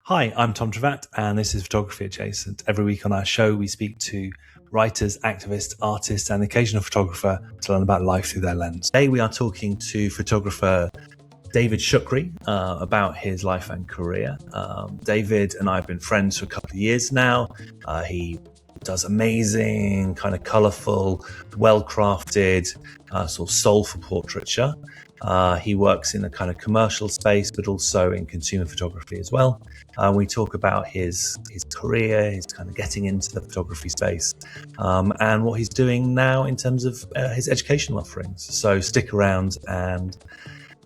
Hi, I'm Tom Trevatt, and this is Photography Adjacent. Every week on our show, we speak to writers, activists, artists, and the occasional photographer to learn about life through their lens. Today, we are talking to photographer David Shoukry about his life and career. David and I have been friends for a couple of years now. He does amazing, kind of colourful, well-crafted, sort of soulful portraiture. He works in a kind of commercial space, but also in consumer photography as well. We talk about his career, his kind of getting into the photography space, and what he's doing now in terms of his educational offerings. So stick around and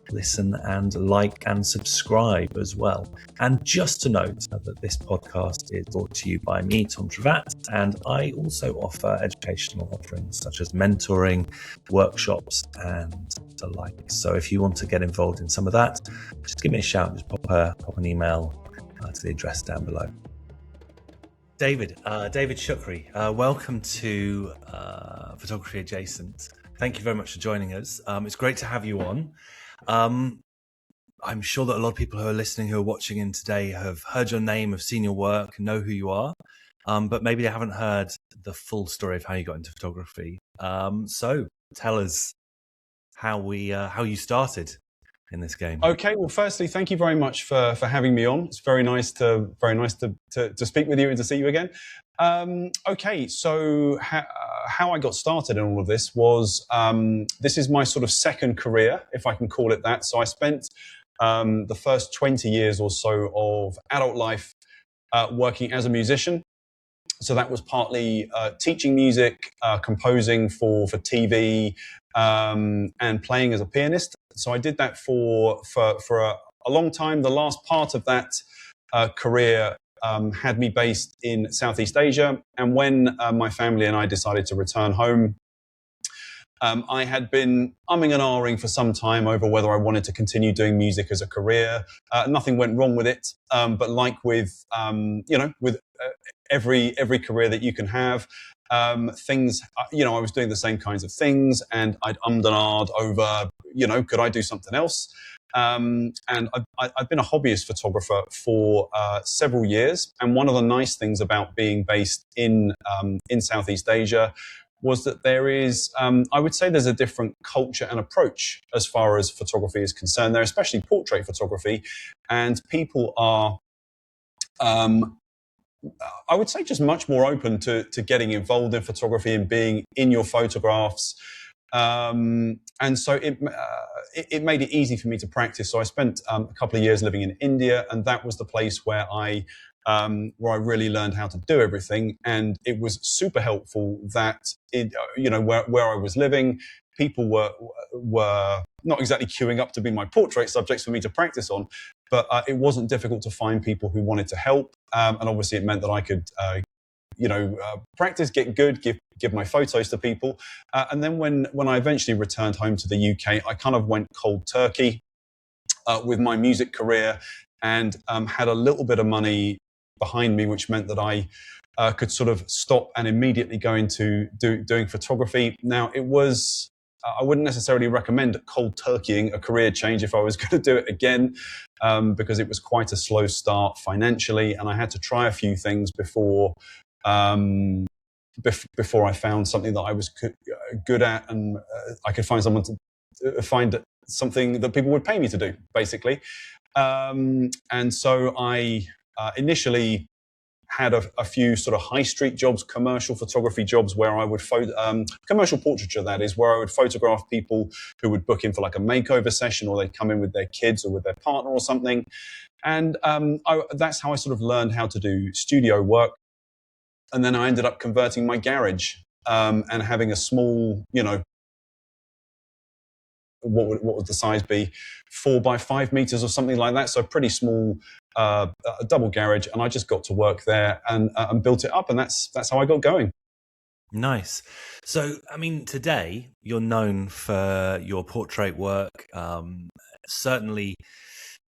listen and like and subscribe as well. And just to note that this podcast is brought to you by me, Tom Trevatt, and I also offer educational offerings such as mentoring, workshops, and the like. So if you want to get involved in some of that, just give me a shout, just pop an email to the address down below. David Shoukry, welcome to Photography Adjacent. Thank you very much for joining us. It's great to have you on. I'm sure that a lot of people who are listening, who are watching in today, have heard your name, have seen your work, know who you are, but maybe they haven't heard the full story of how you got into photography. So tell us how you started in this game. Okay, well, firstly, thank you very much for having me on. It's very nice to speak with you and to see you again. Okay, so how I got started in all of this was this is my sort of second career, if I can call it that. So I spent the first 20 years or so of adult life working as a musician. So that was partly teaching music, composing for TV, and playing as a pianist. So I did that for a long time. The last part of that career had me based in Southeast Asia. And when my family and I decided to return home, I had been umming and ahhing for some time over whether I wanted to continue doing music as a career. Nothing went wrong with it, but like with with every career that you can have, things, I was doing the same kinds of things, and I'd ummed and ahed over, could I do something else? And I've been a hobbyist photographer for several years. And one of the nice things about being based in Southeast Asia was that there is, I would say there's a different culture and approach as far as photography is concerned there, especially portrait photography. And people are, I would say, just much more open to getting involved in photography and being in your photographs. And so it made it easy for me to practice. So I spent a couple of years living in India, and that was the place where I really learned how to do everything. And it was super helpful that where I was living, people were not exactly queuing up to be my portrait subjects for me to practice on, but it wasn't difficult to find people who wanted to help. And obviously it meant that I could, practice, get good, give my photos to people. And then when I eventually returned home to the UK, I kind of went cold turkey with my music career, and had a little bit of money behind me, which meant that I could sort of stop and immediately go into doing photography. Now, it was, I wouldn't necessarily recommend cold turkeying a career change if I was going to do it again, because it was quite a slow start financially, and I had to try a few things before I found something that I was good at, and I could find find something that people would pay me to do, basically. And so I initially had a few sort of high street jobs, commercial photography jobs, where I would commercial portraiture, that is, where I would photograph people who would book in for like a makeover session, or they'd come in with their kids or with their partner or something. And that's how I sort of learned how to do studio work. And then I ended up converting my garage and having a small, what would the size be? 4 by 5 meters or something like that. So pretty small, a double garage. And I just got to work there and built it up. And that's how I got going. Nice. So, I mean, today you're known for your portrait work. Certainly,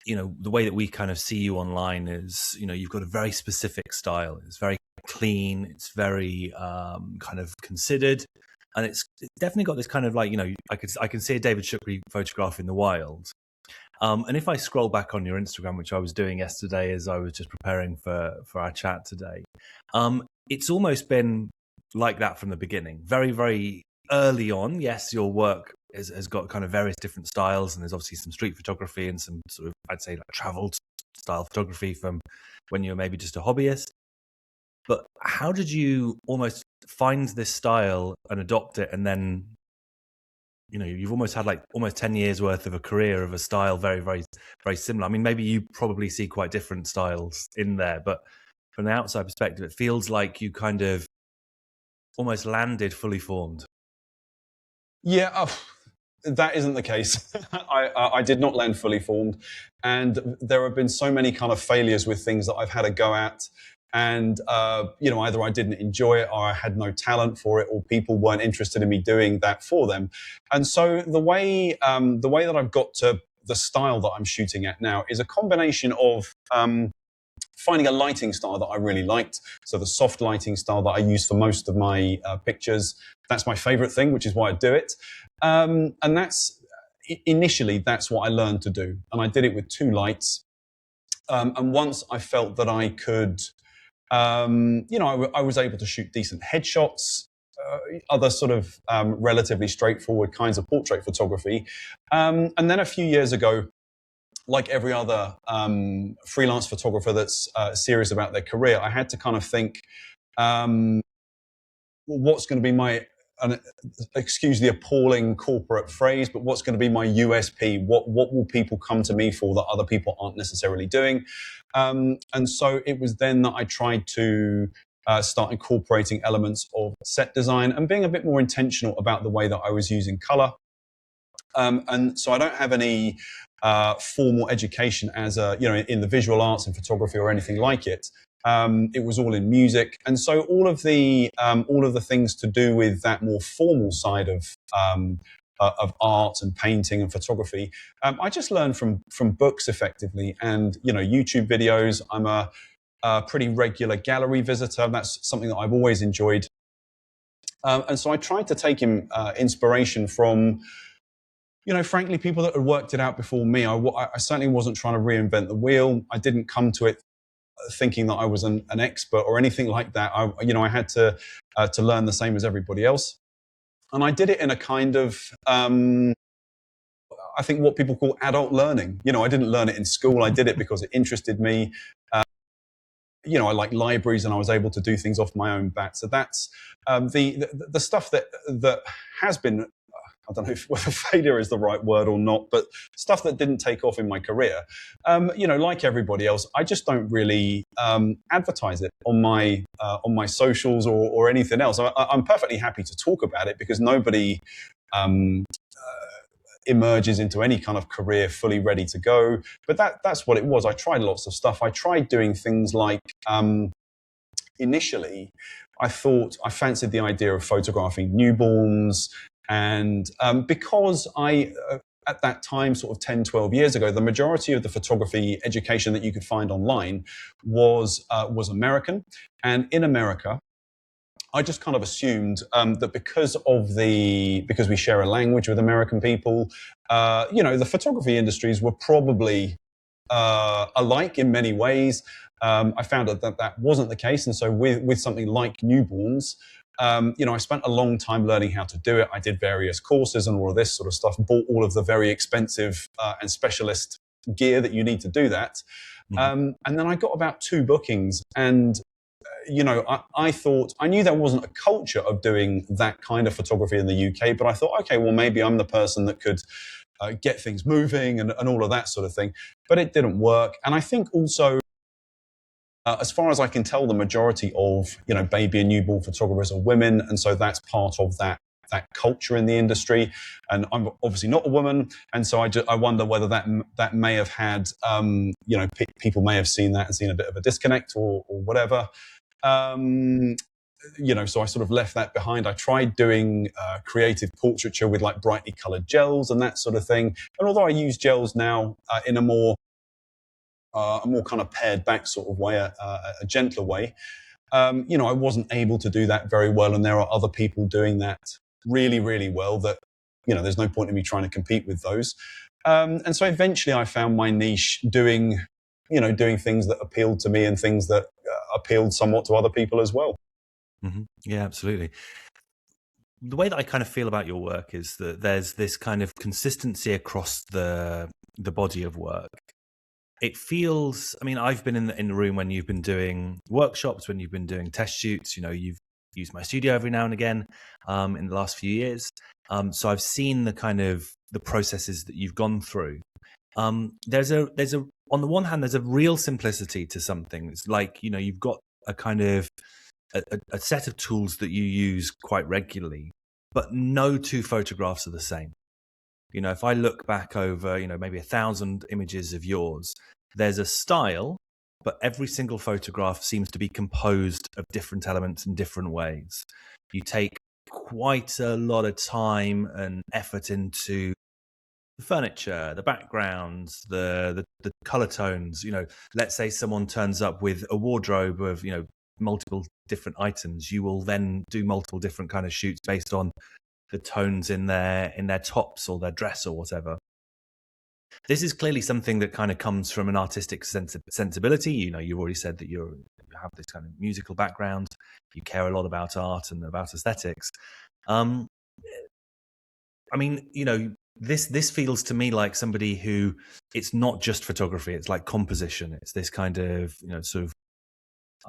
the way that we kind of see you online is, you've got a very specific style. It's very clean. It's very kind of considered. And it's definitely got this kind of like, I can see a David Shoukry photograph in the wild. And if I scroll back on your Instagram, which I was doing yesterday as I was just preparing for our chat today, it's almost been like that from the beginning. Very, very early on. Yes, your work has got kind of various different styles, and there's obviously some street photography and some sort of, I'd say, like travel style photography from when you were maybe just a hobbyist. But how did you almost find this style and adopt it, and then, you know, you've almost had like almost 10 years worth of a career of a style very, very, very similar. I mean, maybe you probably see quite different styles in there, but from the outside perspective, it feels like you kind of almost landed fully formed. Yeah, that isn't the case. I did not land fully formed. And there have been so many kind of failures with things that I've had a go at. And, either I didn't enjoy it, or I had no talent for it, or people weren't interested in me doing that for them. And so the way that I've got to the style that I'm shooting at now is a combination of finding a lighting style that I really liked. So the soft lighting style that I use for most of my pictures, that's my favorite thing, which is why I do it. And initially, that's what I learned to do. And I did it with 2 lights. And once I felt that I could, I was able to shoot decent headshots, other sort of relatively straightforward kinds of portrait photography. And then a few years ago, like every other freelance photographer that's serious about their career, I had to kind of think, what's going to be my, excuse the appalling corporate phrase, but what's going to be my USP? What will people come to me for that other people aren't necessarily doing? And so it was then that I tried to start incorporating elements of set design and being a bit more intentional about the way that I was using color. And so I don't have any formal education as in the visual arts and photography or anything like it. It was all in music, and so all of the things to do with that more formal side of art and painting and photography, I just learned from books effectively, and YouTube videos. I'm a pretty regular gallery visitor. That's something that I've always enjoyed, and so I tried to take inspiration from, frankly, people that had worked it out before me. I certainly wasn't trying to reinvent the wheel. I didn't come to it thinking that I was an expert or anything like that. I had to learn the same as everybody else. And I did it in a kind of, I think what people call adult learning. I didn't learn it in school. I did it because it interested me. I like libraries, and I was able to do things off my own bat. So that's the stuff that has been, I don't know whether failure is the right word or not, but stuff that didn't take off in my career. Like everybody else, I just don't really advertise it on my socials or anything else. I'm perfectly happy to talk about it because nobody emerges into any kind of career fully ready to go. But that's what it was. I tried lots of stuff. I tried doing things like, initially, I fancied the idea of photographing newborns. And because at that time, sort of 10, 12 years ago, the majority of the photography education that you could find online was American. And in America, I just kind of assumed that because we share a language with American people, the photography industries were probably alike in many ways. I found that wasn't the case. And so with something like newborns, I spent a long time learning how to do it. I did various courses and all of this sort of stuff, bought all of the very expensive and specialist gear that you need to do that. Mm-hmm. And then I got about 2 bookings, and I thought, I knew there wasn't a culture of doing that kind of photography in the UK, but I thought, okay, well, maybe I'm the person that could get things moving and all of that sort of thing. But it didn't work. And I think also, as far as I can tell, the majority of, baby and newborn photographers are women. And so that's part of that culture in the industry. And I'm obviously not a woman. And so I wonder whether that may have had, people may have seen that and seen a bit of a disconnect or whatever. So I sort of left that behind. I tried doing creative portraiture with like brightly colored gels and that sort of thing. And although I use gels now in a more kind of pared back sort of way, a gentler way, I wasn't able to do that very well. And there are other people doing that really, really well that, there's no point in me trying to compete with those. And so eventually I found my niche doing things that appealed to me and things that appealed somewhat to other people as well. Mm-hmm. Yeah, absolutely. The way that I kind of feel about your work is that there's this kind of consistency across the body of work. It feels, I mean, I've been in the room when you've been doing workshops, when you've been doing test shoots. You've used my studio every now and again in the last few years. So I've seen the kind of the processes that you've gone through. There's a on the one hand, there's a real simplicity to something. It's like, you've got a kind of a set of tools that you use quite regularly, but no two photographs are the same. If I look back over, maybe 1,000 images of yours, there's a style, but every single photograph seems to be composed of different elements in different ways. You take quite a lot of time and effort into the furniture, the backgrounds, the color tones. Let's say someone turns up with a wardrobe of, multiple different items. You will then do multiple different kind of shoots based on the tones in their tops or their dress or whatever. This is clearly something that kind of comes from an artistic sensibility. You've already said that you have this kind of musical background. You care a lot about art and about aesthetics. I mean, this feels to me like somebody who, it's not just photography. It's like composition. It's this kind of, sort of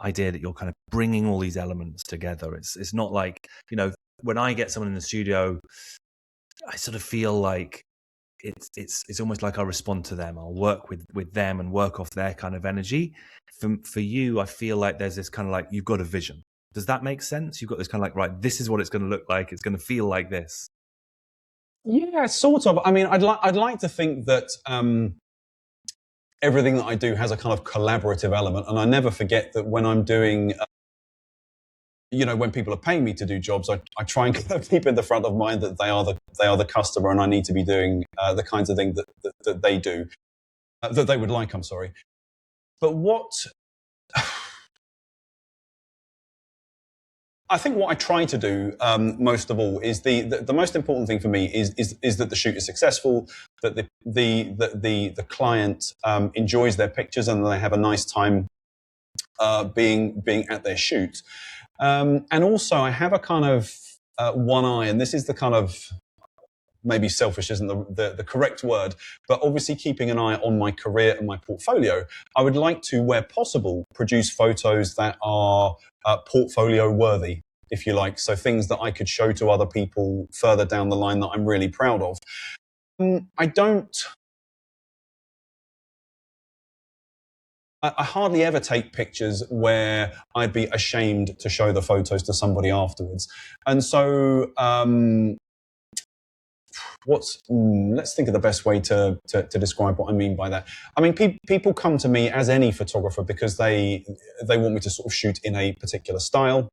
idea that you're kind of bringing all these elements together. It's not like, when I get someone in the studio, I sort of feel like it's almost like I respond to them. I'll work with them and work off their kind of energy. For you, I feel like there's this kind of like, you've got a vision. Does that make sense? You've got this kind of like, right, this is what it's going to look like. It's going to feel like this. Yeah, sort of. I mean, I'd like to think that everything that I do has a kind of collaborative element, and I never forget that when I'm doing. When people are paying me to do jobs, I try and keep in the front of mind that they are the customer, and I need to be doing the kinds of things that they do, that they would like. I'm sorry, but I think what I try to do most of all is the most important thing for me is that the shoot is successful, that the client enjoys their pictures and they have a nice time being at their shoot. And also, I have a kind of one eye, and this is the kind of, maybe selfish isn't the correct word, but obviously keeping an eye on my career and my portfolio. I would like to, where possible, produce photos that are portfolio worthy, if you like. So things that I could show to other people further down the line that I'm really proud of. I hardly ever take pictures where I'd be ashamed to show the photos to somebody afterwards. And so let's think of the best way to describe what I mean by that. I mean, people come to me as any photographer because they want me to sort of shoot in a particular style.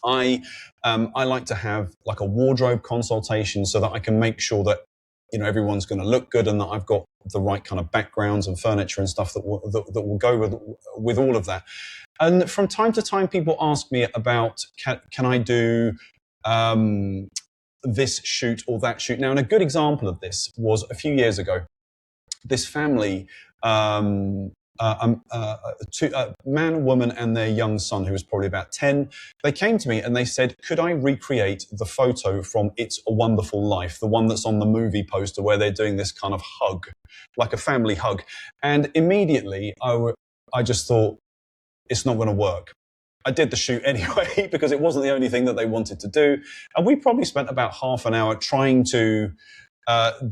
I like to have like a wardrobe consultation so that I can make sure that everyone's going to look good and that I've got the right kind of backgrounds and furniture and stuff that will go with all of that. And from time to time, people ask me about can I do this shoot or that shoot. Now, and a good example of this was a few years ago. This family, a man, a woman, and their young son, who was probably about 10, they came to me and they said, could I recreate the photo from It's a Wonderful Life, the one that's on the movie poster where they're doing this kind of hug, like a family hug. And immediately I just thought, it's not going to work. I did the shoot anyway because it wasn't the only thing that they wanted to do. And we probably spent about half an hour trying to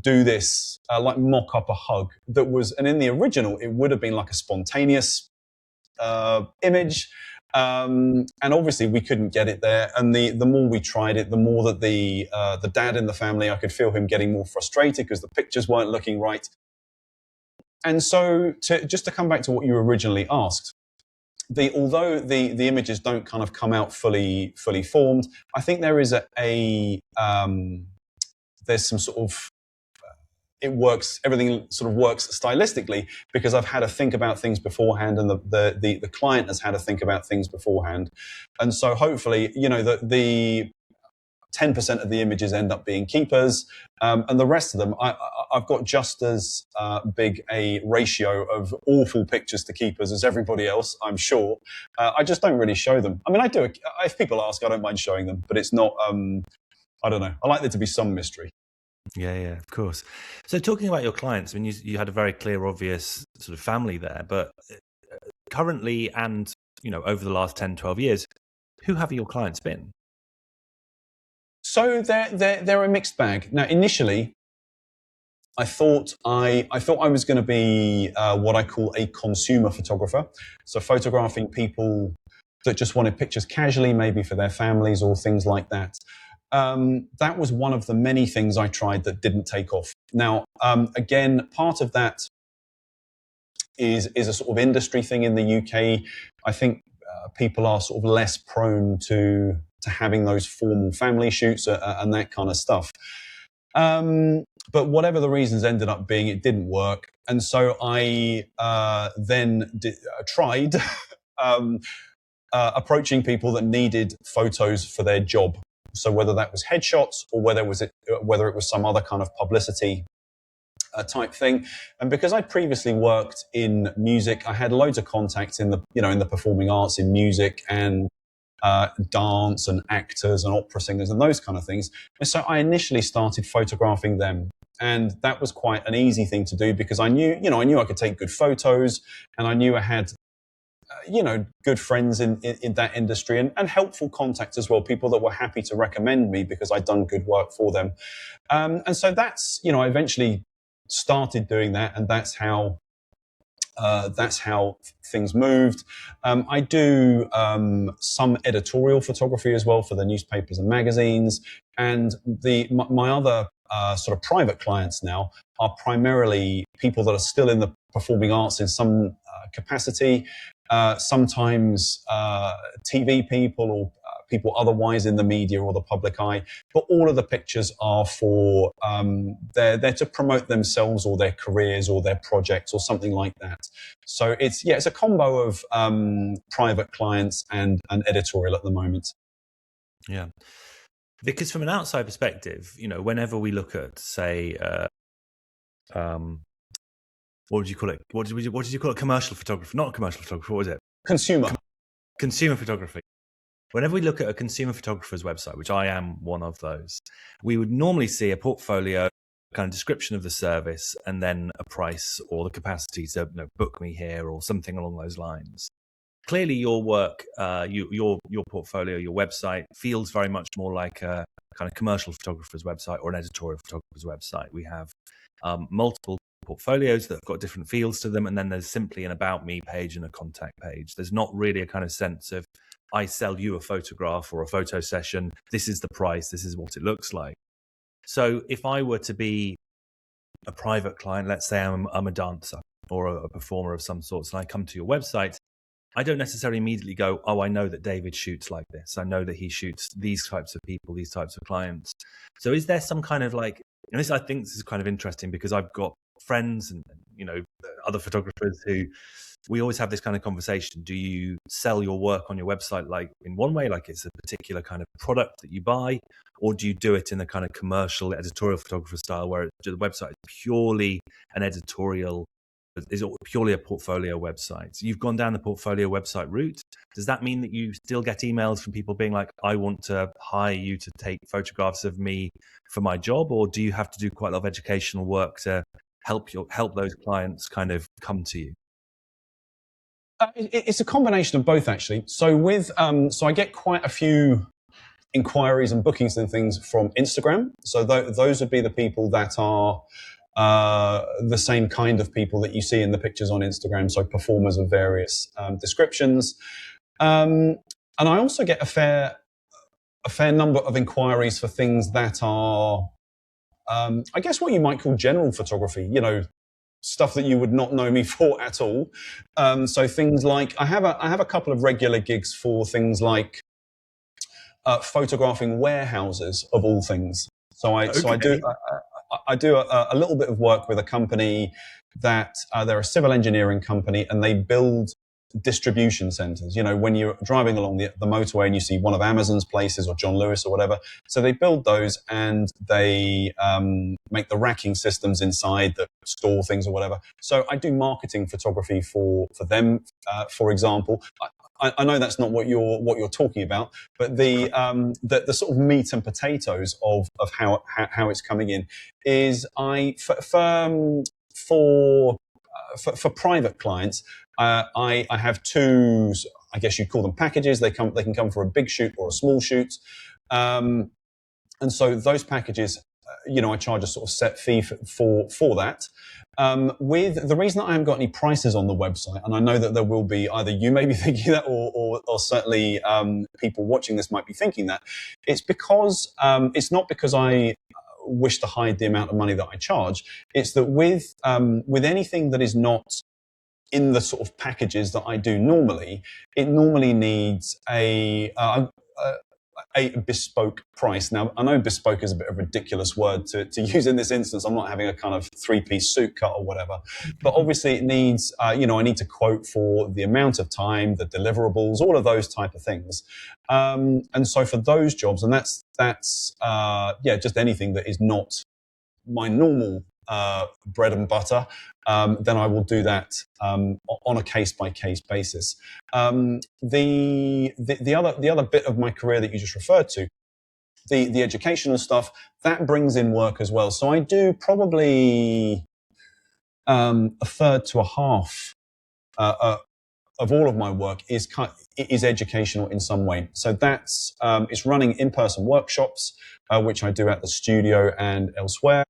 do this, like mock up a hug that was, and in the original, it would have been like a spontaneous image. And obviously we couldn't get it there. And the more we tried it, the more that the dad in the family, I could feel him getting more frustrated because the pictures weren't looking right. And so just to come back to what you originally asked, although the images don't kind of come out fully formed, I think there is there's some sort of, everything sort of works stylistically because I've had to think about things beforehand and the client has had to think about things beforehand. And so hopefully, 10% of the images end up being keepers, and the rest of them, I've got just as big a ratio of awful pictures to keepers as everybody else, I'm sure. I just don't really show them. I mean, I do. If people ask, I don't mind showing them, but it's not, I don't know. I like there to be some mystery. Yeah, of course. So talking about your clients, I mean, you had a very clear, obvious sort of family there, but currently and, over the last 10, 12 years, who have your clients been? So they're a mixed bag. Now, initially, I thought I was going to be what I call a consumer photographer. So photographing people that just wanted pictures casually, maybe for their families or things like that. That was one of the many things I tried that didn't take off. Now, again, part of that is a sort of industry thing in the UK. I think people are sort of less prone to having those formal family shoots and that kind of stuff. But whatever the reasons ended up being, it didn't work. And so I then tried approaching people that needed photos for their job. So whether that was headshots or whether it was some other kind of publicity type thing. And because I previously worked in music, I had loads of contacts in the performing arts, in music and dance and actors and opera singers and those kind of things. And so I initially started photographing them. And that was quite an easy thing to do because I knew I could take good photos, and I knew I had good friends in that industry and helpful contacts as well, people that were happy to recommend me because I'd done good work for them. And so that's, I eventually started doing that, and that's how things moved. I do some editorial photography as well for the newspapers and magazines, and my other sort of private clients now are primarily people that are still in the performing arts in some capacity, sometimes TV people or people otherwise in the media or the public eye, but all of the pictures are for they're to promote themselves or their careers or their projects or something like that. So it's a combo of private clients and editorial at the moment. Yeah, because from an outside perspective, whenever we look at, say, what would you call it? What did you call it? Commercial photography? Not commercial photography. What was it? Consumer photography. Whenever we look at a consumer photographer's website, which I am one of those, we would normally see a portfolio, kind of description of the service, and then a price or the capacity to book me here or something along those lines. Clearly, your work, your portfolio, your website feels very much more like a kind of commercial photographer's website or an editorial photographer's website. We have multiple portfolios that have got different feels to them, and then there's simply an about me page and a contact page. There's not really a kind of sense of I sell you a photograph or a photo session. This is the price. This is what it looks like. So if I were to be a private client, let's say I'm a dancer or a performer of some sorts, and I come to your website, I don't necessarily immediately go, oh, I know that David shoots like this. I know that he shoots these types of people, these types of clients. So is there some kind of and this, I think this is kind of interesting because I've got friends and other photographers who we always have this kind of conversation. Do you sell your work on your website like in one way, like it's a particular kind of product that you buy, or do you do it in a kind of commercial editorial photographer style where the website is purely an editorial, is purely a portfolio website? So you've gone down the portfolio website route. Does that mean that you still get emails from people being like, I want to hire you to take photographs of me for my job, or do you have to do quite a lot of educational work to help those clients kind of come to you? It's a combination of both, actually. So so I get quite a few inquiries and bookings and things from Instagram. So those would be the people that are the same kind of people that you see in the pictures on Instagram. So performers of various descriptions, and I also get a fair number of inquiries for things that are, I guess, what you might call general photography. Stuff that you would not know me for at all. So things like I have a couple of regular gigs for things like photographing warehouses of all things. So I do a little bit of work with a company that they're a civil engineering company, and they build distribution centers. You know, when you're driving along the motorway and you see one of Amazon's places or John Lewis or whatever. So they build those and they make the racking systems inside that store things or whatever. So I do marketing photography for them, for example. I know that's not what you're talking about, but the sort of meat and potatoes of how it's coming in is for private clients, I have two, I guess you'd call them packages. They can come for a big shoot or a small shoot, and so those packages, I charge a sort of set fee for that. With the reason that I haven't got any prices on the website, and I know that there will be either you may be thinking that, or certainly people watching this might be thinking that, it's because it's not because I wish to hide the amount of money that I charge. It's that with anything that is not in the sort of packages that I do normally, it normally needs a bespoke price. Now, I know bespoke is a bit of a ridiculous word to use in this instance. I'm not having a kind of 3-piece suit cut or whatever, but obviously it needs, I need to quote for the amount of time, the deliverables, all of those type of things. And so for those jobs, and that's just anything that is not my normal bread and butter, then I will do that on a case-by-case basis. The other bit of my career that you just referred to, the educational stuff, that brings in work as well. So I do probably a third to a half of all of my work is educational in some way. So that's it's running in-person workshops, which I do at the studio and elsewhere.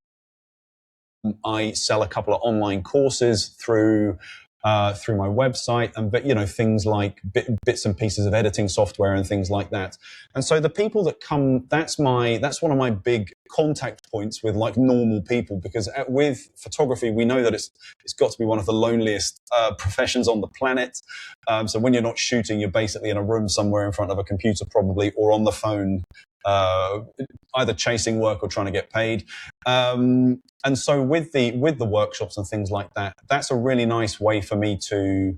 I sell a couple of online courses through my website, and things like bits and pieces of editing software and things like that. And so the people that come, that's one of my big contact points with like normal people, because with photography we know that it's got to be one of the loneliest professions on the planet. So when you're not shooting, you're basically in a room somewhere in front of a computer probably, or on the phone, either chasing work or trying to get paid. And so with the workshops and things like that, that's a really nice way for me to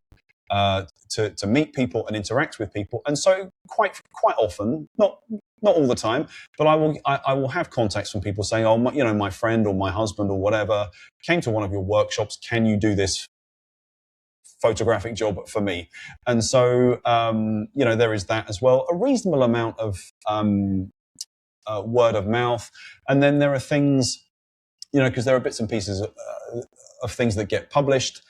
meet people and interact with people. And so quite often, not all the time, but I will have contacts from people saying, oh, my friend or my husband or whatever came to one of your workshops. Can you do this photographic job for me? And so, there is that as well. A reasonable amount of word of mouth. And then there are things, because there are bits and pieces of things that get published.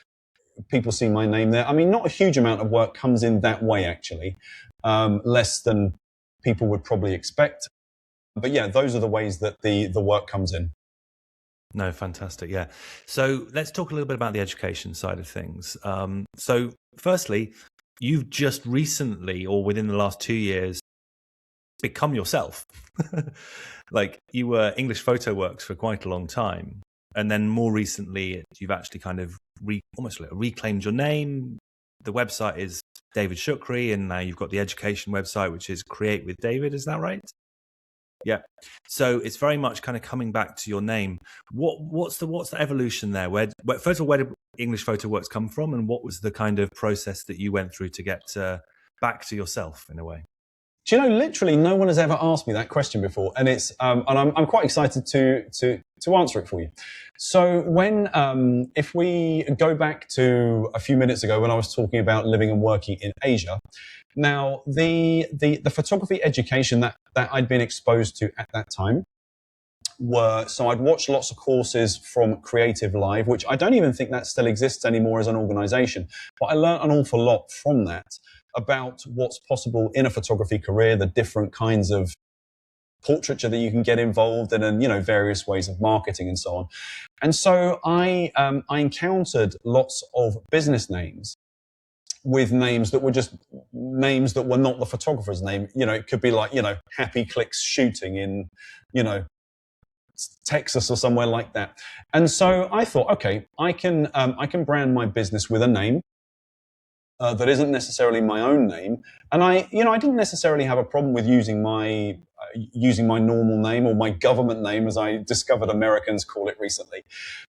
People see my name there. I mean, not a huge amount of work comes in that way, actually, less than people would probably expect. But yeah, those are the ways that the work comes in. No, fantastic. Yeah. So let's talk a little bit about the education side of things. So firstly, you've just recently, or within the last 2 years, become yourself. Like, you were English Photo Works for quite a long time, and then more recently you've actually kind of almost reclaimed your name. The website is David Shoukry, and now you've got the education website, which is Create with David. Is that right? Yeah. So it's very much kind of coming back to your name. What's the evolution there? First of all, where did English Photo Works come from, and what was the kind of process that you went through to get back to yourself in a way? Do you know, literally no one has ever asked me that question before, and it's and I'm quite excited to answer it for you. So if we go back to a few minutes ago when I was talking about living and working in Asia, now the photography education that I'd been exposed to at that time so I'd watched lots of courses from Creative Live, which I don't even think that still exists anymore as an organization, but I learned an awful lot from that about what's possible in a photography career, the different kinds of portraiture that you can get involved in, and various ways of marketing and so on. And so I encountered lots of business names with names that were just names that were not the photographer's name. It could be like, Happy Clicks Shooting in, Texas or somewhere like that. And so I thought, okay, I can brand my business with a name that isn't necessarily my own name. And I didn't necessarily have a problem with using my using my normal name, or my government name, as I discovered Americans call it recently.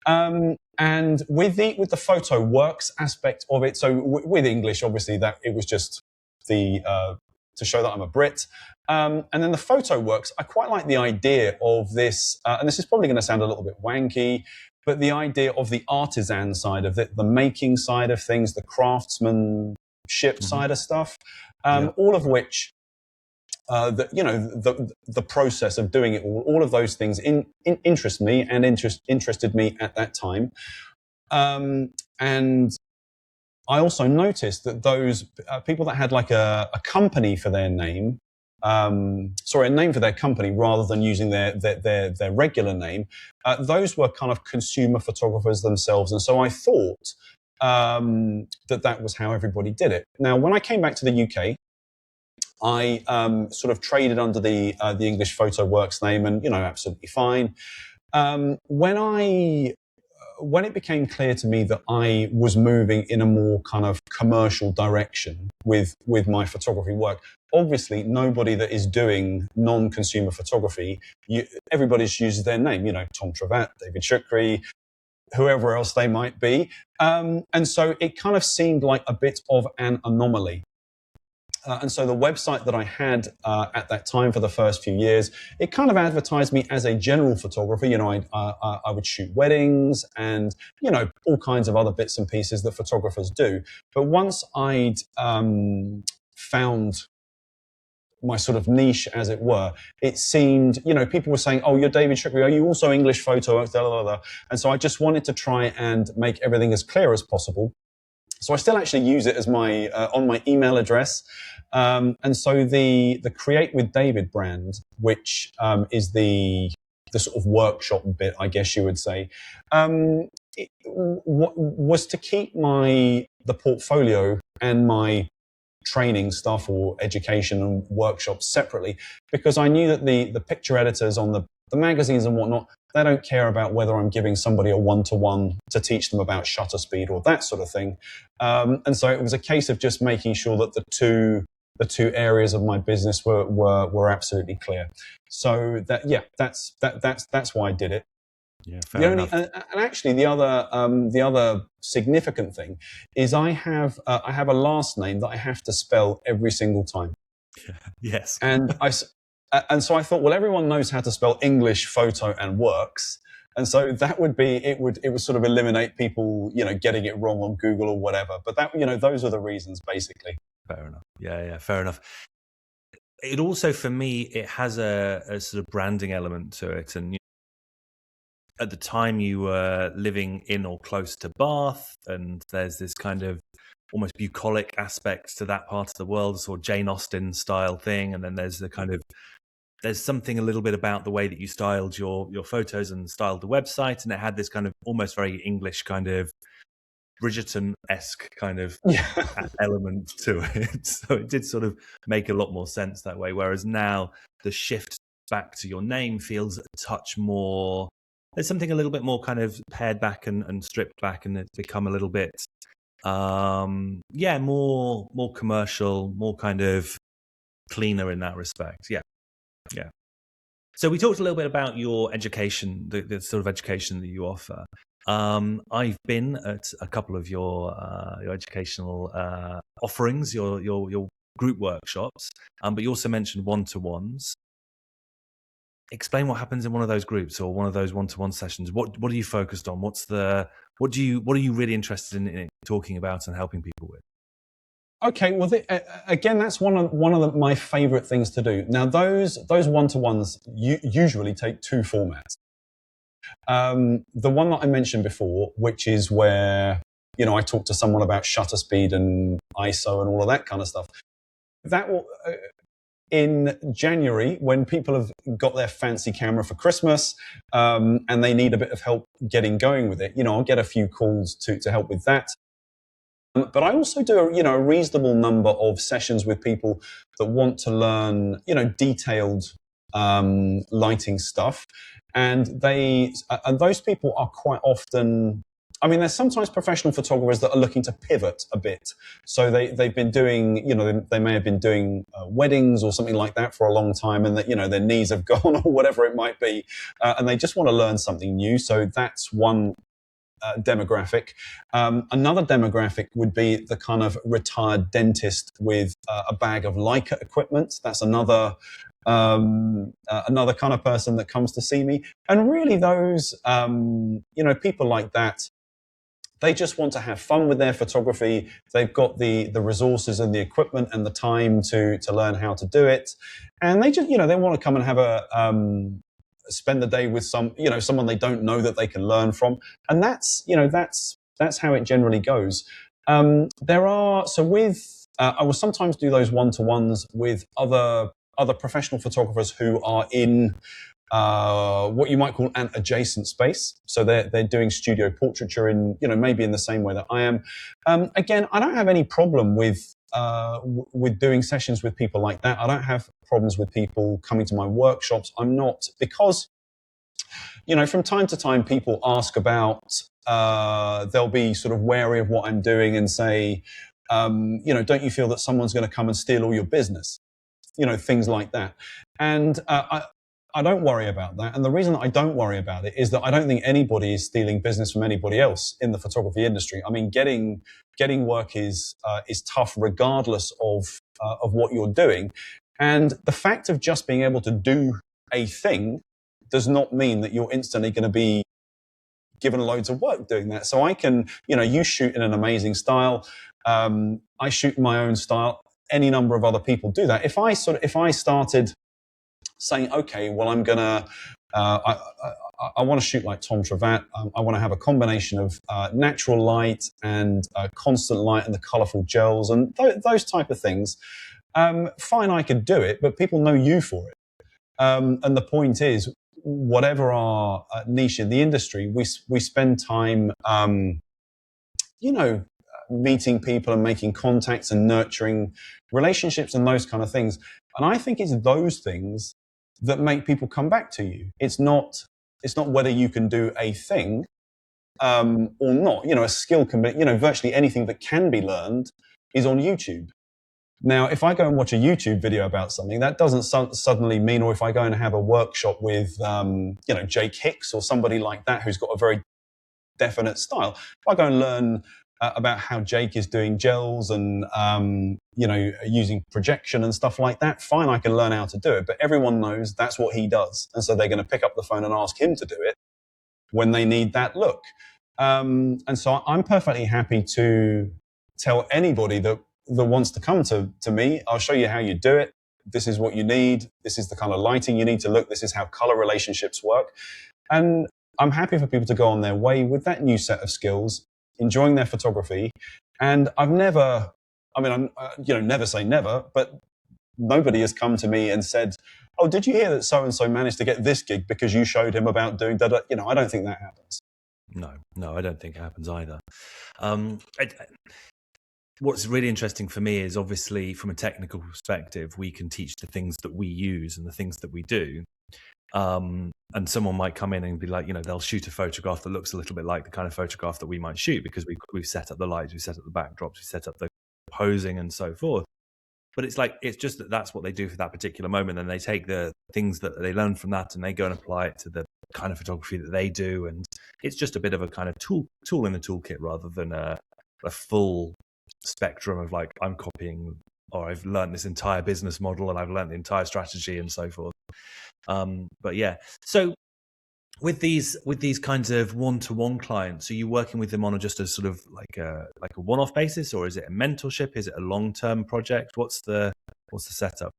And with the photo works aspect of it, so with English, obviously that it was just to show that I'm a Brit. And then the photo works, I quite like the idea of this, and this is probably going to sound a little bit wanky, but the idea of the artisan side of it, the making side of things, the craftsmanship side of stuff, all of which, the process of doing it all of those things interest me and interested me at that time. And I also noticed that those people that had like a company for their name, a name for their company rather than using their regular name, those were kind of consumer photographers themselves. And so I thought that was how everybody did it. Now, when I came back to the UK, I sort of traded under the English Photo Works name, and absolutely fine. When it became clear to me that I was moving in a more kind of commercial direction with my photography work, obviously nobody that is doing non-consumer photography, everybody uses their name, Tom Trevatt, David Shoukry, whoever else they might be. And so it kind of seemed like a bit of an anomaly. And so the website that I had at that time for the first few years, it kind of advertised me as a general photographer. I would shoot weddings and, all kinds of other bits and pieces that photographers do. But once I'd found my sort of niche, as it were, it seemed, people were saying, "Oh, you're David Shoukry. Are you also English photo?" And so I just wanted to try and make everything as clear as possible. So I still actually use it as my on my email address. And so the Create with David brand, which is the sort of workshop bit, I guess you would say, was to keep the portfolio and my training stuff or education and workshops separately, because I knew that the picture editors on the magazines and whatnot, they don't care about whether I'm giving somebody a one-to-one to teach them about shutter speed or that sort of thing. And so it was a case of just making sure that the two areas of my business were absolutely clear. So that's why I did it. Yeah, fair enough. And actually, the other significant thing is I have a last name that I have to spell every single time. Yes. And so I thought, well, everyone knows how to spell English photo and works. And so that would be, it would sort of eliminate people, getting it wrong on Google or whatever. But that, those are the reasons, basically. Fair enough. Yeah, fair enough. It also, for me, it has a sort of branding element to it. And at the time you were living in or close to Bath, and there's this kind of almost bucolic aspect to that part of the world, sort of Jane Austen style thing. And then there's there's something a little bit about the way that you styled your photos and styled the website. And it had this kind of almost very English kind of Bridgerton-esque kind of element to it. So it did sort of make a lot more sense that way. Whereas now the shift back to your name feels a touch more, there's something a little bit more kind of pared back and stripped back, and it's become a little bit, more commercial, more kind of cleaner in that respect. Yeah. So we talked a little bit about your education, the sort of education that you offer. I've been at a couple of your educational offerings, your group workshops, but you also mentioned one-to-ones. Explain what happens in one of those groups or one of those one-to-one sessions. What are you focused on? What are you really interested in talking about and helping people with? Okay, well, again, that's one of my favorite things to do. Now, those one-to-ones usually take two formats. The one that I mentioned before, which is where, I talk to someone about shutter speed and ISO and all of that kind of stuff. That will, in January, when people have got their fancy camera for Christmas, and they need a bit of help getting going with it, I'll get a few calls to help with that. But I also do a reasonable number of sessions with people that want to learn, detailed lighting stuff. And those people are quite often I mean, there's sometimes professional photographers that are looking to pivot a bit. So they've been doing, they may have been doing weddings or something like that for a long time, and that, their knees have gone or whatever it might be, and they just want to learn something new. So that's one demographic. Another demographic would be the kind of retired dentist with a bag of Leica equipment. That's another kind of person that comes to see me. And really those, people like that, they just want to have fun with their photography. They've got the resources and the equipment and the time to learn how to do it. And they just, they want to come and have spend the day with someone they don't know that they can learn from. And that's how it generally goes. I will sometimes do those one-to-ones with other professional photographers who are in what you might call an adjacent space. So they're doing studio portraiture in, maybe in the same way that I am. Again, I don't have any problem with doing sessions with people like that. I don't have problems with people coming to my workshops. I'm not, because, from time to time people ask about, they'll be sort of wary of what I'm doing and say, don't you feel that someone's going to come and steal all your business? Things like that. And I don't worry about that. And the reason that I don't worry about it is that I don't think anybody is stealing business from anybody else in the photography industry. I mean, getting work is tough regardless of what you're doing. And the fact of just being able to do a thing does not mean that you're instantly going to be given loads of work doing that. So I can, you shoot in an amazing style. I shoot in my own style. Any number of other people do that. If I started saying, okay, well, I'm gonna, I want to shoot like Tom Trevatt. I want to have a combination of natural light and constant light and the colorful gels and those type of things. Fine, I could do it, but people know you for it. And the point is, whatever our niche in the industry, we spend time, meeting people and making contacts and nurturing relationships and those kind of things. And I think it's those things that make people come back to you. It's not whether you can do a thing or not. A skill can be, virtually anything that can be learned is on YouTube. Now, if I go and watch a YouTube video about something, that doesn't suddenly mean, or if I go and have a workshop with, Jake Hicks or somebody like that who's got a very definite style, if I go and learn about how Jake is doing gels and, using projection and stuff like that, fine, I can learn how to do it. But everyone knows that's what he does. And so they're going to pick up the phone and ask him to do it when they need that look. And so I'm perfectly happy to tell anybody that wants to come to me, I'll show you how you do it. This is what you need. This is the kind of lighting you need to look. This is how color relationships work. And I'm happy for people to go on their way with that new set of skills, enjoying their photography. And I've never, never say never, but nobody has come to me and said, oh, did you hear that so-and-so managed to get this gig because you showed him about doing that? I don't think that happens. No, I don't think it happens either. What's really interesting for me is, obviously, from a technical perspective, we can teach the things that we use and the things that we do. And someone might come in and be like, they'll shoot a photograph that looks a little bit like the kind of photograph that we might shoot because we've set up the lights, we've set up the backdrops, we've set up the posing and so forth. But it's just that's what they do for that particular moment. And they take the things that they learn from that and they go and apply it to the kind of photography that they do. And it's just a bit of a kind of tool in the toolkit rather than a full spectrum of like, I'm copying, or I've learned this entire business model and I've learned the entire strategy and so forth. But yeah, so with these kinds of one-to-one clients, are you working with them on just a sort of like a one-off basis, or is it a mentorship? Is it a long-term project? What's the setup?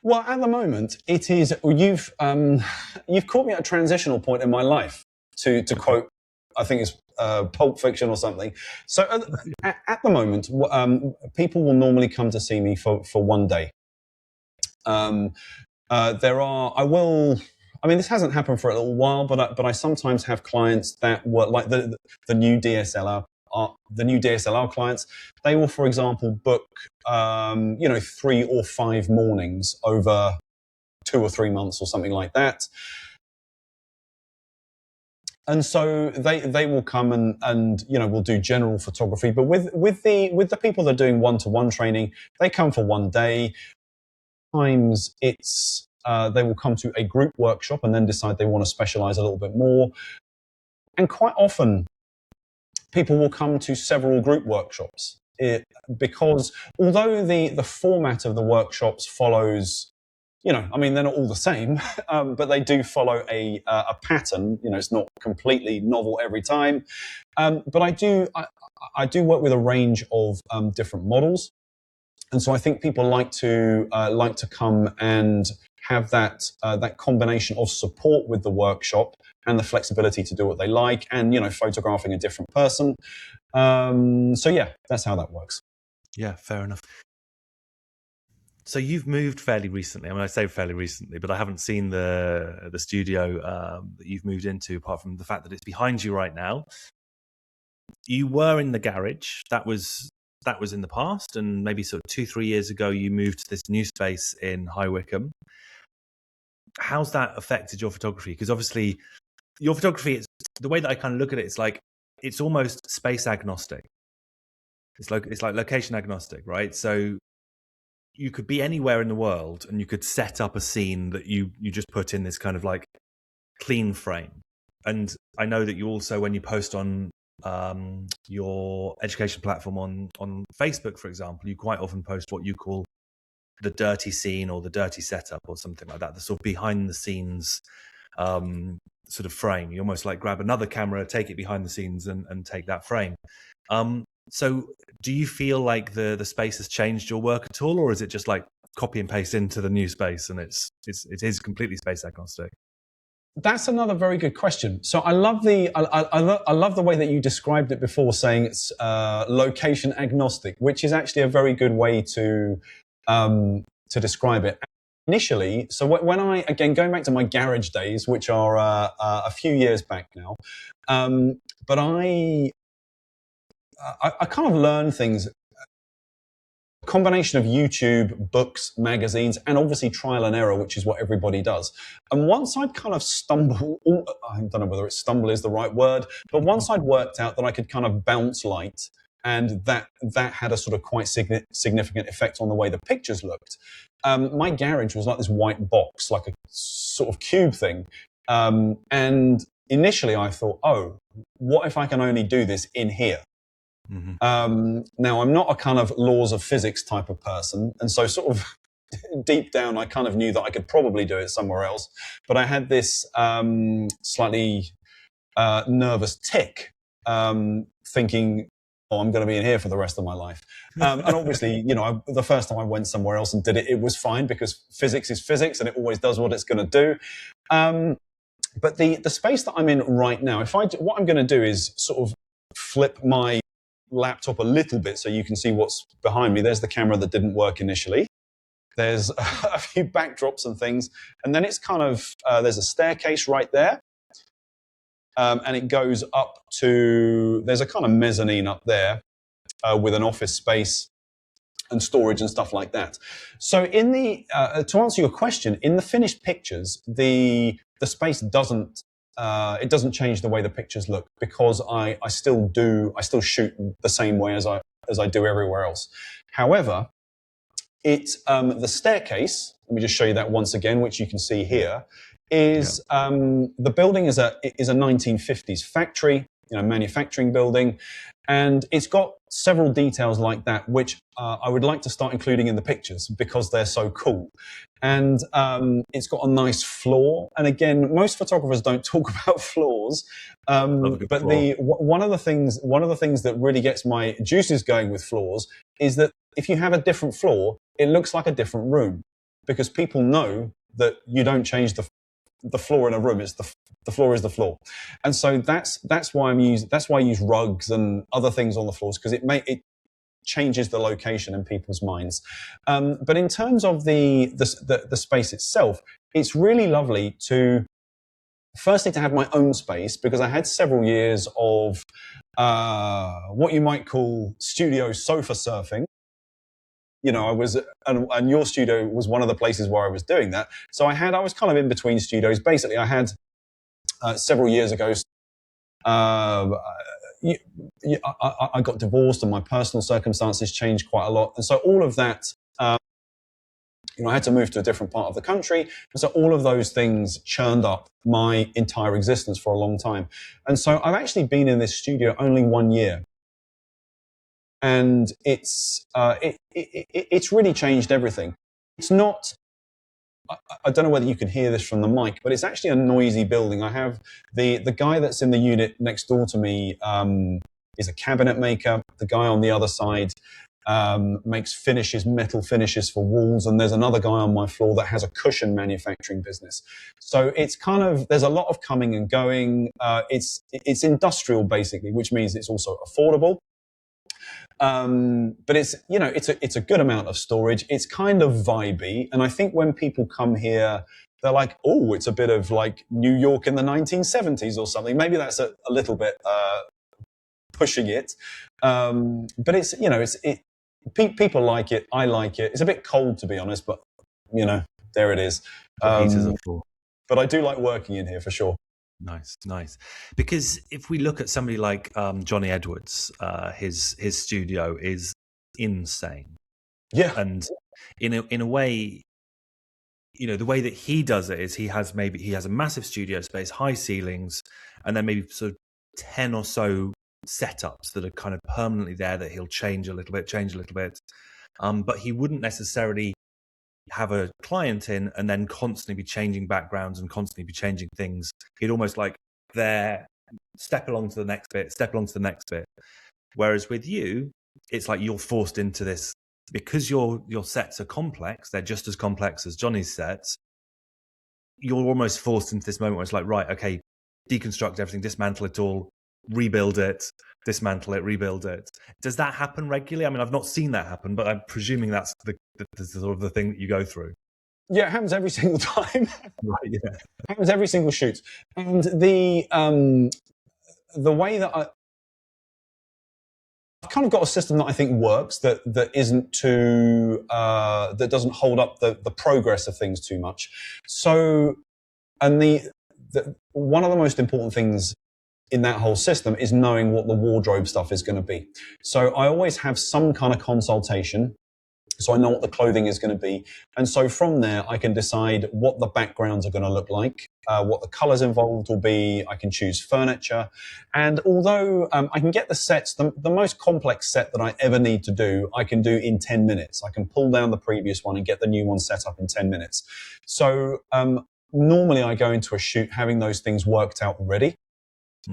Well, at the moment, it is. You've caught me at a transitional point in my life, to quote, I think it's Pulp Fiction or something. So at the moment, people will normally come to see me for one day. This hasn't happened for a little while, but I sometimes have clients that work like the new DSLR. The new DSLR clients, they will, for example, book 3 or 5 mornings over 2 or 3 months or something like that. And so they will come and we'll do general photography. But with the people that are doing one-to-one training, they come for one day. Sometimes it's they will come to a group workshop and then decide they want to specialize a little bit more. And quite often, people will come to several group workshops because although the format of the workshops follows, they're not all the same, but they do follow a pattern. It's not completely novel every time. But I do work with a range of different models. And so I think people like to come and have that combination of support with the workshop and the flexibility to do what they like, and photographing a different person. So yeah, that's how that works. Yeah, fair enough. So you've moved fairly recently. I say fairly recently, but I haven't seen the studio that you've moved into, apart from the fact that it's behind you right now. You were in the garage. That was in the past, and maybe sort of 2-3 years ago, you moved to this new space in High Wycombe. How's that affected your photography? Because obviously, your photography, is the way that I kind of look at it. It's like it's almost space agnostic. It's like location agnostic, right? So you could be anywhere in the world, and you could set up a scene that you just put in this kind of like clean frame. And I know that you also, when you post on your education platform on Facebook, for example, you quite often post what you call the dirty scene or the dirty setup or something like that, the sort of behind the scenes sort of frame. You almost like grab another camera, take it behind the scenes and take that frame. So do you feel like the space has changed your work at all, or is it just like copy and paste into the new space and it is completely space agnostic? That's another very good question. So I love the way that you described it before, saying it's location agnostic, which is actually a very good way to describe it. Initially, so when I, again, going back to my garage days, which are a few years back now, but I kind of learned things. A combination of YouTube, books, magazines, and obviously trial and error, which is what everybody does. And once I'd kind of stumbled, I don't know whether stumble is the right word, but once I'd worked out that I could kind of bounce light, and that had a sort of quite significant effect on the way the pictures looked. My garage was like this white box, like a sort of cube thing. And initially I thought, oh, what if I can only do this in here? Mm-hmm. Now, I'm not a kind of laws of physics type of person. And so sort of deep down, I kind of knew that I could probably do it somewhere else. But I had this slightly nervous tick, thinking, oh, I'm going to be in here for the rest of my life. And obviously, the first time I went somewhere else and did it, it was fine because physics is physics and it always does what it's going to do. But the space that I'm in right now, what I'm going to do is sort of flip my laptop a little bit so you can see what's behind me. There's the camera that didn't work initially. There's a few backdrops and things. And then it's kind of, there's a staircase right there. And it goes up to, there's a kind of mezzanine up there with an office space and storage and stuff like that. So to answer your question, in the finished pictures, the space doesn't change the way the pictures look because I still shoot the same way as I do everywhere else. However, the staircase, let me just show you that once again, which you can see here, is the building is a 1950s factory, manufacturing building, and it's got several details like that, which I would like to start including in the pictures because they're so cool. And it's got a nice floor. And again, most photographers don't talk about floors, but one of the things that really gets my juices going with floors is that if you have a different floor, it looks like a different room because people know that you don't change the floor in a room. It's the floor is the floor. And so that's why I use rugs and other things on the floors because it changes the location in people's minds. But in terms of the space itself, it's really lovely to firstly to have my own space because I had several years of what you might call studio sofa surfing. I was, and your studio was one of the places where I was doing that. So I was kind of in between studios. Basically, I had several years ago I got divorced and my personal circumstances changed quite a lot. And so all of that, I had to move to a different part of the country. And so all of those things churned up my entire existence for a long time. And so I've actually been in this studio only 1 year. And it's really changed everything. It's not, I don't know whether you can hear this from the mic, but it's actually a noisy building. I have the guy that's in the unit next door to me is a cabinet maker. The guy on the other side makes metal finishes for walls. And there's another guy on my floor that has a cushion manufacturing business. So it's there's a lot of coming and going. It's industrial basically, which means it's also affordable. But it's a good amount of storage. It's kind of vibey. And I think when people come here, they're like, oh, it's a bit of like New York in the 1970s or something. Maybe that's a little bit pushing it. But people like it. I like it. It's a bit cold, to be honest, but there it is. But I do like working in here for sure. Nice. Because if we look at somebody like Johnny Edwards, his studio is insane. Yeah. And in a way, the way that he does it is he has a massive studio space, high ceilings, and then maybe sort of 10 or so setups that are kind of permanently there that he'll change a little bit. But he wouldn't necessarily have a client in and then constantly be changing backgrounds and constantly be changing things. He'd almost like step along to the next bit. Whereas with you, it's like you're forced into this because your sets are complex. They're just as complex as Johnny's sets. You're almost forced into this moment where it's like, right, okay, deconstruct everything, dismantle it all, rebuild it, dismantle it, rebuild it. Does that happen regularly? I mean, I've not seen that happen, but I'm presuming that's the sort of the thing that you go through. Yeah, it happens every single time. Right, yeah. It happens every single shoot. And the way that I've kind of got a system that I think works, that isn't too, that doesn't hold up the progress of things too much. So, and one of the most important things in that whole system is knowing what the wardrobe stuff is going to be. So I always have some kind of consultation, so I know what the clothing is going to be. And so from there, I can decide what the backgrounds are going to look like, what the colors involved will be. I can choose furniture. And although I can get the sets, the most complex set that I ever need to do, I can do in 10 minutes. I can pull down the previous one and get the new one set up in 10 minutes. So normally I go into a shoot having those things worked out already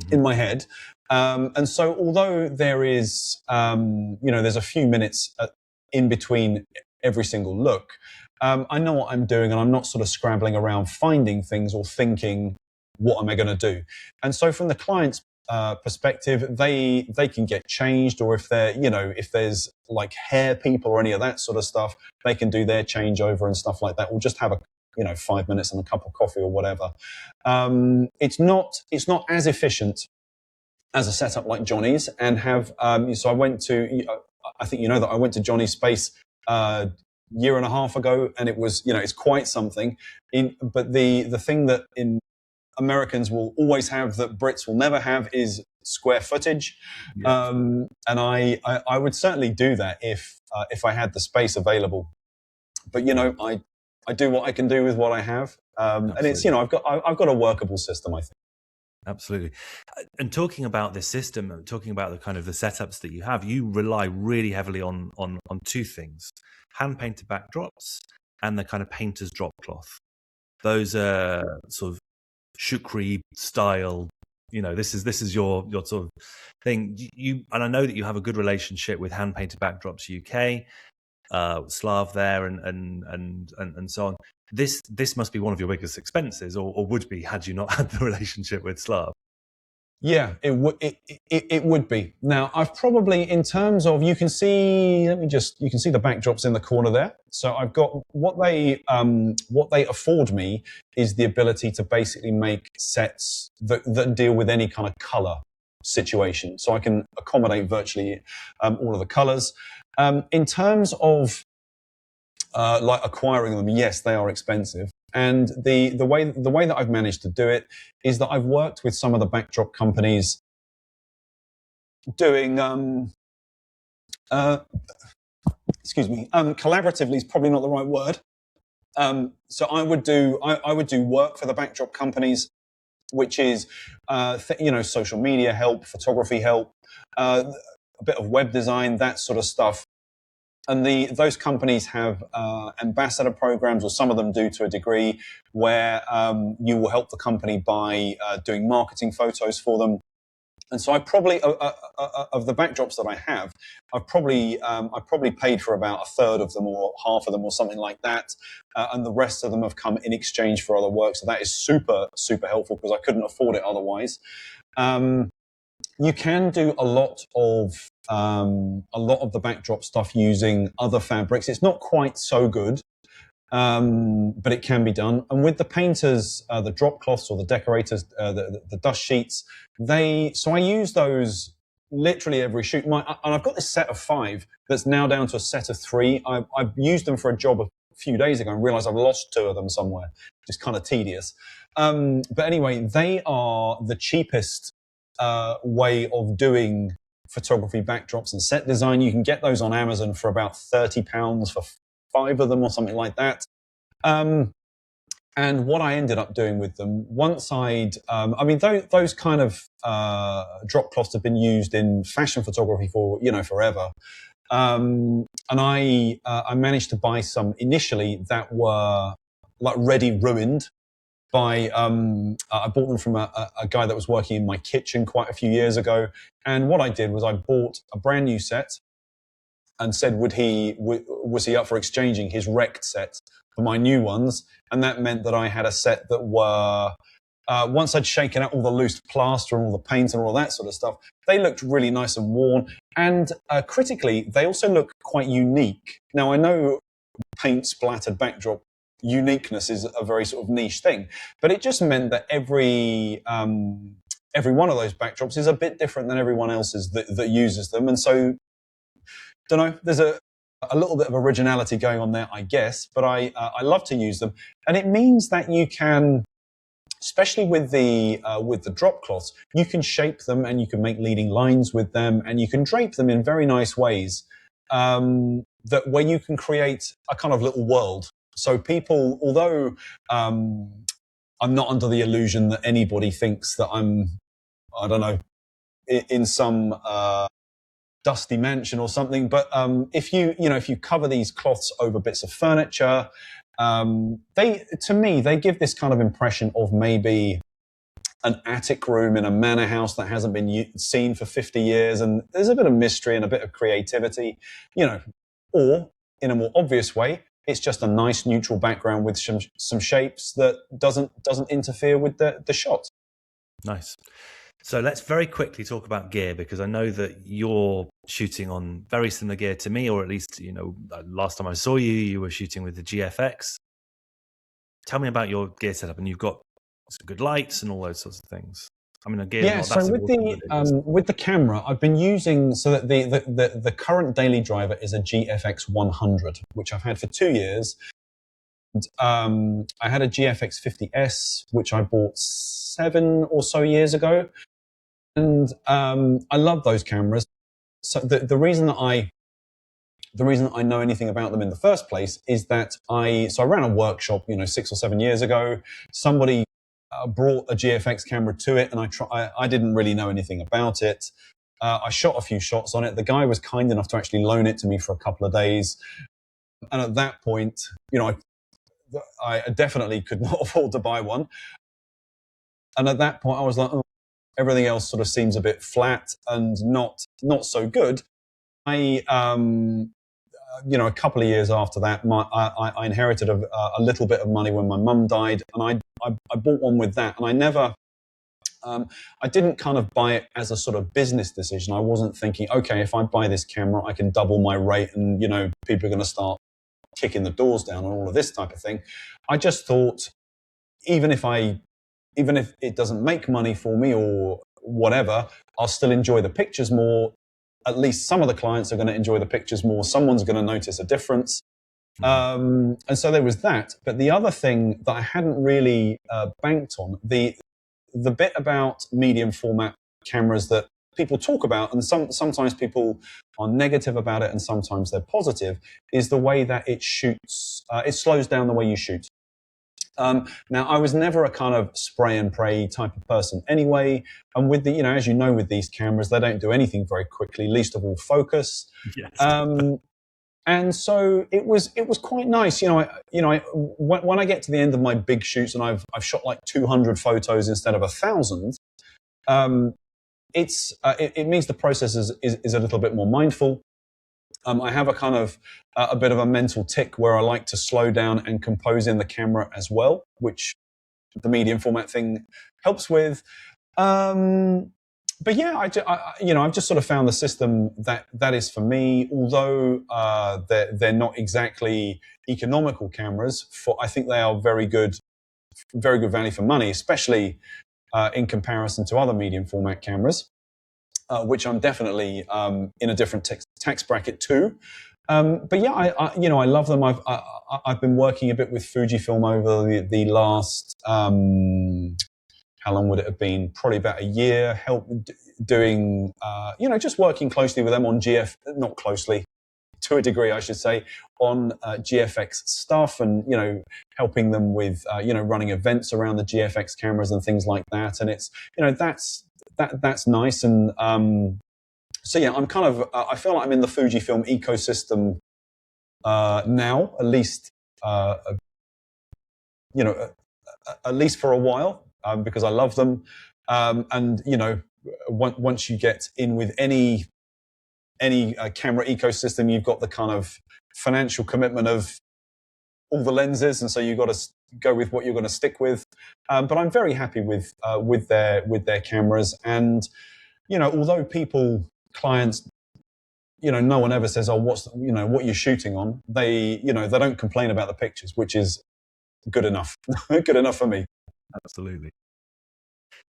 in my head. And so although there is, there's a few minutes in between every single look, I know what I'm doing and I'm not sort of scrambling around finding things or thinking, what am I going to do? And so from the client's perspective, they can get changed, or if there's like hair people or any of that sort of stuff, they can do their changeover and stuff like that. We'll just have 5 minutes and a cup of coffee or whatever. It's not as efficient as a setup like Johnny's, and have, so I went to, I think that I went to Johnny's space year and a half ago, and it was, it's quite something. But the thing that in Americans will always have that Brits will never have is square footage. Yes. And I would certainly do that if I had the space available. But, I do what I can do with what I have. And it's, I've got a workable system, I think. Absolutely. And talking about this system, talking about the kind of the setups that you have, you rely really heavily on two things: hand painted backdrops and the kind of painter's drop cloth. Those are sort of Shoukry style. This is your sort of thing. And I know that you have a good relationship with Hand Painted Backdrops UK, Slav there, and so on. This must be one of your biggest expenses, or would be, had you not had the relationship with Slav. Yeah, it would be. Now, I've probably, in terms of, you can see the backdrops in the corner there. So I've got what they afford me is the ability to basically make sets that deal with any kind of color situation. So I can accommodate virtually all of the colors. In terms of like acquiring them, yes, they are expensive. And the way that I've managed to do it is that I've worked with some of the backdrop companies doing collaboratively is probably not the right word. So I would do work for the backdrop companies, which is social media help, photography help, a bit of web design, that sort of stuff. And those companies have ambassador programs, or some of them do to a degree, where you will help the company by doing marketing photos for them. And so I probably, of the backdrops that I have, I've probably paid for about a third of them or half of them or something like that. And the rest of them have come in exchange for other work. So that is super, super helpful because I couldn't afford it otherwise. You can do a lot of the backdrop stuff using other fabrics. It's not quite so good. But it can be done. And with the painters, the drop cloths or the decorators, the dust sheets, so I use those literally every shoot. And I've got this set of 5 that's now down to a set of 3. I used them for a job a few days ago and realized I've lost 2 of them somewhere. Just kind of tedious. But anyway, they are the cheapest way of doing photography backdrops and set design. You can get those on Amazon for about £30 for 5 of them or something like that. And what I ended up doing with them, once those kind of drop cloths have been used in fashion photography for forever. And I managed to buy some initially that were like ready ruined. I bought them from a guy that was working in my kitchen quite a few years ago. And what I did was I bought a brand new set and said, was he up for exchanging his wrecked set for my new ones? And that meant that I had a set that were, once I'd shaken out all the loose plaster and all the paint and all that sort of stuff, they looked really nice and worn. And critically, they also look quite unique. Now, I know paint splattered backdrop uniqueness is a very sort of niche thing, but it just meant that every one of those backdrops is a bit different than everyone else's that uses them. And so, don't know, there's a little bit of originality going on there, I guess, but I love to use them. And it means that you can, especially with the drop cloths, you can shape them and you can make leading lines with them and you can drape them in very nice ways where you can create a kind of little world. So people, although I'm not under the illusion that anybody thinks that I don't know, in some dusty mansion or something, but if you cover these cloths over bits of furniture, to me they give this kind of impression of maybe an attic room in a manor house that hasn't been seen for 50 years, and there's a bit of mystery and a bit of creativity, or in a more obvious way, it's just a nice neutral background with some shapes that doesn't interfere with the shot. Nice. So let's very quickly talk about gear, because I know that you're shooting on very similar gear to me, or at least, last time I saw you were shooting with the GFX. Tell me about your gear setup, and you've got some good lights and all those sorts of things. I mean, gear. Yeah. So with the camera, I've been using that the current daily driver is a GFX 100, which I've had for 2 years. And, I had a GFX 50S, which I bought 7 or so years ago. And I love those cameras. So the reason that I know anything about them in the first place is that I ran a workshop, 6 or 7 years ago. Somebody brought a GFX camera to it, and I didn't really know anything about it. I shot a few shots on it. The guy was kind enough to actually loan it to me for a couple of days. And at that point, I definitely could not afford to buy one. And at that point, I was like, oh, everything else sort of seems a bit flat and not so good. A couple of years after that, I inherited a little bit of money when my mum died, and I bought one with that. And I didn't kind of buy it as a sort of business decision. I wasn't thinking, okay, if I buy this camera, I can double my rate, and people are going to start kicking the doors down and all of this type of thing. I just thought, even if it doesn't make money for me or whatever, I'll still enjoy the pictures more. At least some of the clients are going to enjoy the pictures more. Someone's going to notice a difference. And so there was that. But the other thing that I hadn't really banked on, the bit about medium format cameras that people talk about, and sometimes people are negative about it and sometimes they're positive, is the way that it shoots. It slows down the way you shoot. Now, I was never a kind of spray and pray type of person anyway. And with the, as you know, with these cameras, they don't do anything very quickly, least of all focus. Yes. And so it was quite nice. When I get to the end of my big shoots and I've shot like 200 photos instead of 1,000, it means the process is a little bit more mindful. I have a kind of a bit of a mental tick where I like to slow down and compose in the camera as well, which the medium format thing helps with. But yeah, I've just sort of found the system that is for me. Although they're not exactly economical cameras, I think they are very good value for money, especially in comparison to other medium format cameras, which I'm definitely in a different tax bracket too. But yeah, I love them. I've been working a bit with Fujifilm over the last. How long would it have been? Probably about a year. Doing, just working closely with them on not closely, to a degree, I should say, on GFX stuff, and helping them with running events around the GFX cameras and things like that. And it's that's nice. And so yeah, I'm kind of I feel like I'm in the Fujifilm ecosystem now, at least at least for a while. Because I love them, and once you get in with any camera ecosystem, you've got the kind of financial commitment of all the lenses, and so you've got to go with what you're going to stick with. But I'm very happy with their cameras, and although clients, no one ever says, "Oh, what you're shooting on." They don't complain about the pictures, which is good enough. Good enough for me. Absolutely.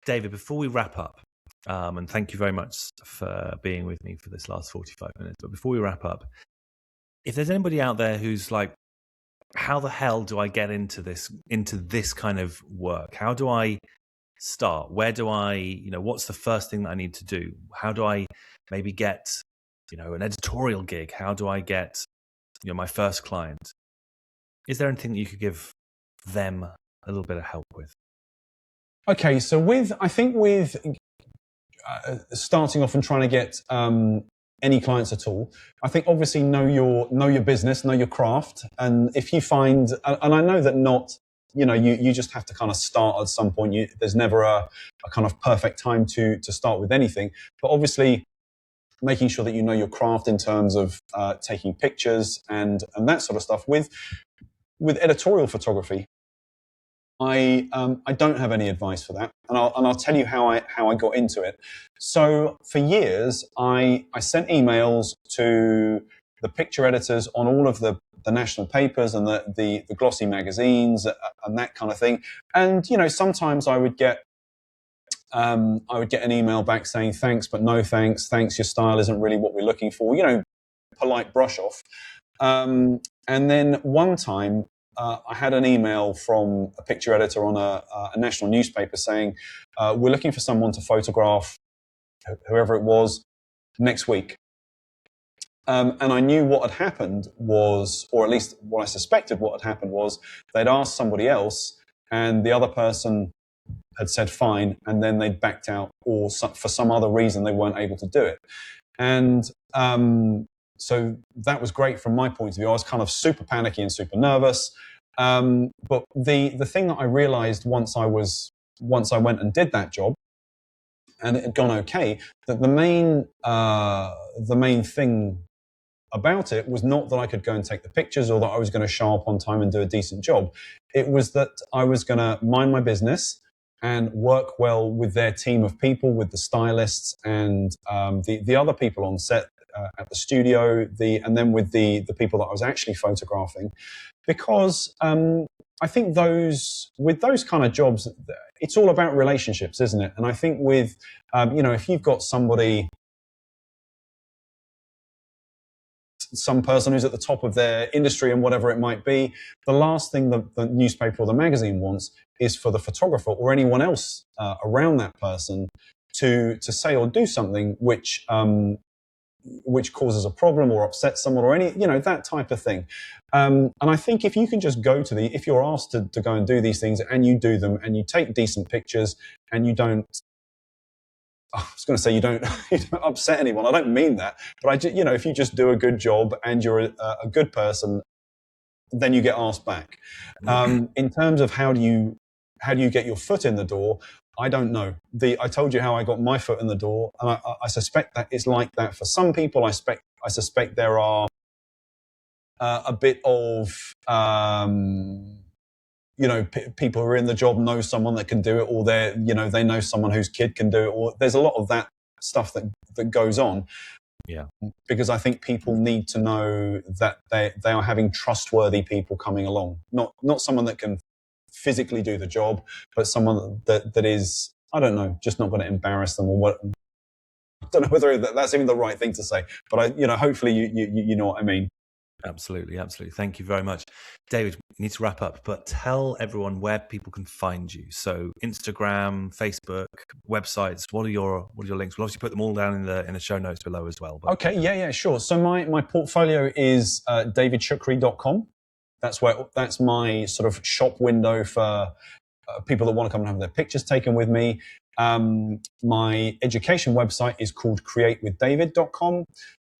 David, before we wrap up, and thank you very much for being with me for this last 45 minutes, but before we wrap up, if there's anybody out there who's like, how the hell do I get into this kind of work? How do I start? Where do I, what's the first thing that I need to do? How do I maybe get, an editorial gig? How do I get, my first client? Is there anything that you could give them a little bit of help with? Okay, so with starting off and trying to get any clients at all, I think obviously know your business, know your craft, and if you find, and I know that you just have to kind of start at some point. There's never a kind of perfect time to start with anything, but obviously making sure that you know your craft in terms of taking pictures and that sort of stuff. With editorial photography, I don't have any advice for that, and I'll tell you how I got into it. So for years, I sent emails to the picture editors on all of the national papers and the glossy magazines and that kind of thing. And sometimes I would get an email back saying thanks, but no thanks. Thanks, your style isn't really what we're looking for. Polite brush off. And then one time, I had an email from a picture editor on a national newspaper saying, we're looking for someone to photograph whoever it was next week. And I knew what had happened was, or at least what I suspected what had happened was, they'd asked somebody else and the other person had said fine, and then they'd backed out, or for some other reason they weren't able to do it. And so that was great from my point of view. I was kind of super panicky and super nervous. But the thing that I realized once I went and did that job, and it had gone okay, that the main thing about it was not that I could go and take the pictures or that I was going to show up on time and do a decent job. It was that I was going to mind my business and work well with their team of people, with the stylists and the other people on set at the studio, and then with the people that I was actually photographing, because I think with those kind of jobs, it's all about relationships, isn't it? And I think with if you've got somebody some person who's at the top of their industry and whatever it might be. The last thing the newspaper or the magazine wants is for the photographer or anyone else around that person to say or do something which causes a problem or upsets someone or any, that type of thing. And I think if you can just if you're asked to go and do these things and you do them and you take decent pictures and you don't, I was going to say you don't upset anyone. I don't mean that, but if you just do a good job and you're a good person, then you get asked back. In terms of how do you get your foot in the door, I don't know. I told you how I got my foot in the door, and I suspect that it's like that for some people. I suspect there are a bit of people who are in the job know someone that can do it, or they know someone whose kid can do it, or there's a lot of that stuff that goes on. Yeah. Because I think people need to know that they are having trustworthy people coming along, not someone that can physically do the job, but someone that is, I don't know, just not going to embarrass them or what. I don't know whether that's even the right thing to say, but hopefully you know what I mean. Absolutely. Thank you very much. David, we need to wrap up, but tell everyone where people can find you. So Instagram, Facebook, websites, what are your links? We'll obviously put them all down in the show notes below as well. But... Okay, yeah, sure. So my portfolio is davidshukry.com. That's my sort of shop window for people that want to come and have their pictures taken with me. My education website is called createwithdavid.com.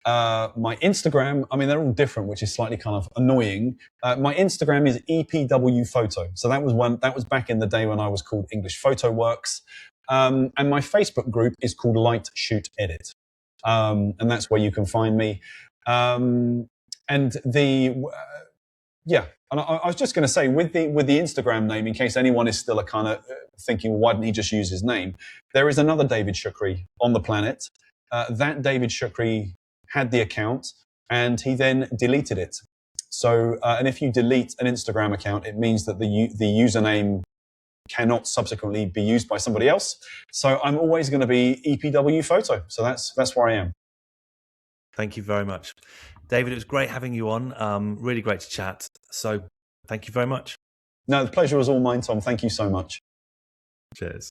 My Instagram, they're all different, which is slightly kind of annoying. My Instagram is EPW Photo. So that was back in the day when I was called English Photo Works. And my Facebook group is called Light Shoot Edit. And that's where you can find me. And I was just going to say, with the Instagram name, in case anyone is still a kind of thinking, why didn't he just use his name? There is another David Shoukry on the planet. That David Shoukry had the account, and he then deleted it. So, and if you delete an Instagram account, it means that the username cannot subsequently be used by somebody else. So I'm always going to be EPW Photo. So that's where I am. Thank you very much. David, it was great having you on. Really great to chat. So thank you very much. No, the pleasure was all mine, Tom. Thank you so much. Cheers.